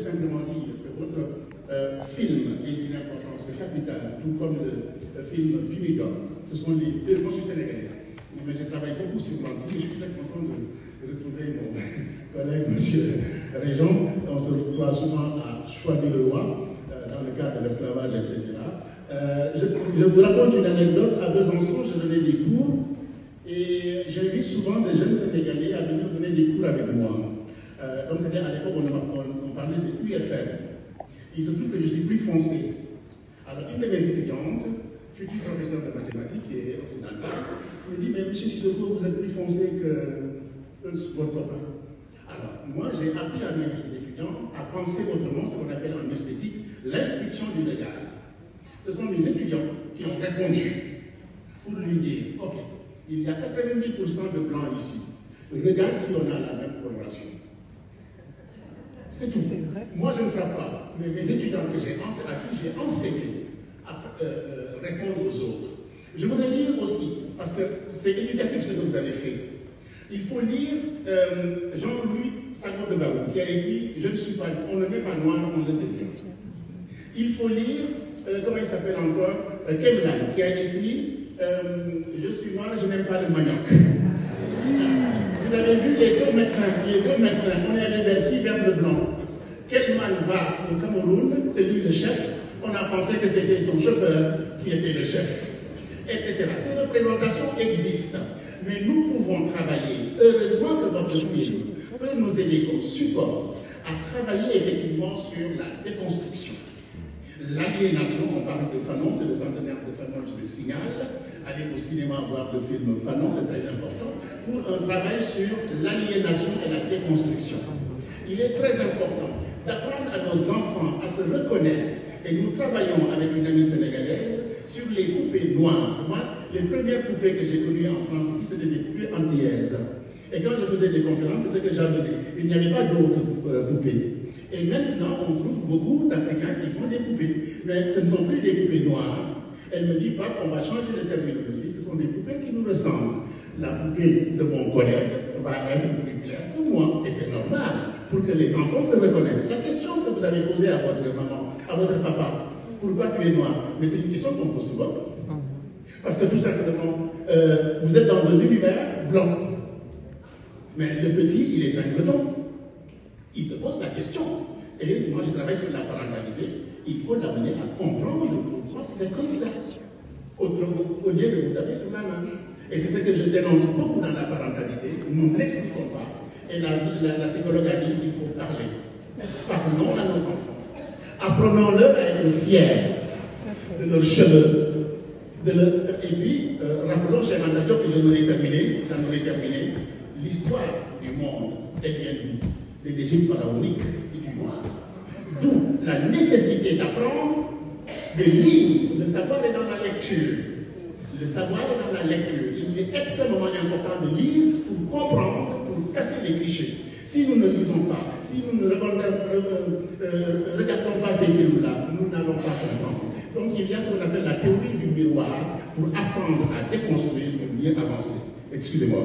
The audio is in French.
simplement dire que votre film est d'une importance capitale, tout comme le film Pimigor. Ce sont les deux. Moi, je suis sénégalais, mais je travaille beaucoup sur l'Antille. Je suis très content de retrouver mon collègue, M. Réjean. On se retrouve souvent à choisir le roi dans le cadre de l'esclavage, etc. Je vous raconte une anecdote. À Besançon, je donnais des cours et j'invite souvent des jeunes Sénégalais à venir donner des cours avec moi. Donc, c'était à l'époque on parlait de UFM. Il se trouve que je suis plus foncé. Alors, une de mes étudiantes, future professeure de mathématiques et occidentale, me dit, mais monsieur Sissoko, vous êtes plus foncé que votre copain. Alors, moi, j'ai appris à mes étudiants à penser autrement, ce qu'on appelle en esthétique l'instruction du légal. Ce sont des étudiants qui ont répondu pour lui dire, ok, il y a 90% de blancs ici. Regarde si on a la même coloration. C'est tout. Moi, je ne frappe pas. Mais mes étudiants à qui j'ai enseigné à répondre aux autres. Je voudrais lire aussi, parce que c'est éducatif ce que vous avez fait. Il faut lire Jean-Louis Senghor de Barou, qui a écrit « Je ne suis pas, on ne met pas noir, on le devient ». Il faut lire, comment il s'appelle encore, Kemlan, qui a écrit « Je suis noir, je n'aime pas le manioc ». Vous avez vu les deux médecins, on est allé vers qui? Vers le blanc. Kelman va au Cameroun, c'est lui le chef, on a pensé que c'était son chauffeur qui était le chef, etc. Ces représentations existent, mais nous pouvons travailler. Heureusement que votre film peut nous aider comme support à travailler effectivement sur la déconstruction. L'aliénation, on parle de Fanon, c'est le centenaire de Fanon, je le signale. Aller au cinéma voir le film Fanon, c'est très important, pour un travail sur l'aliénation et la déconstruction. Il est très important d'apprendre à nos enfants à se reconnaître, et nous travaillons avec une amie sénégalaise sur les poupées noires. Moi, les premières poupées que j'ai connues en France ici, c'était des poupées antillaises. Et quand je faisais des conférences, c'est ce que j'avais dit. Il n'y avait pas d'autres poupées. Et maintenant, on trouve beaucoup d'Africains qui font des poupées. Mais ce ne sont plus des poupées noires. Elle me dit, Pape, on va changer de terminologie. Ce sont des poupées qui nous ressemblent. La poupée de mon collègue va être plus claire que moi. Et c'est normal, pour que les enfants se reconnaissent. La question que vous avez posée à votre maman, à votre papa, pourquoi tu es noir? Mais c'est une question qu'on pose souvent. Parce que tout simplement, vous êtes dans un univers blanc. Mais le petit, il est singleton. Il se pose la question. Et moi, je travaille sur la parentalité. Il faut l'amener à comprendre pourquoi c'est comme ça. Autrement, au lieu de vous taper sur la main. Et c'est ce que je dénonce beaucoup dans la parentalité. Nous ne l'expliquons pas. Et la psychologue a dit qu'il faut parler. Parlons à nos enfants. Apprenons-leur à être fiers de leurs cheveux. Et puis, rappelons, cher Antadio, que je n'en ai terminé, l'histoire du monde est bien vue, de l'Égypte pharaonique et du noir. D'où la nécessité d'apprendre, de lire. Le savoir est dans la lecture. Le savoir est dans la lecture. Il est extrêmement important de lire pour comprendre, pour casser les clichés. Si nous ne lisons pas, si nous ne regardons pas ces films-là, nous n'allons pas comprendre. Donc il y a ce qu'on appelle la théorie du miroir pour apprendre à déconstruire pour mieux avancer. Excusez-moi.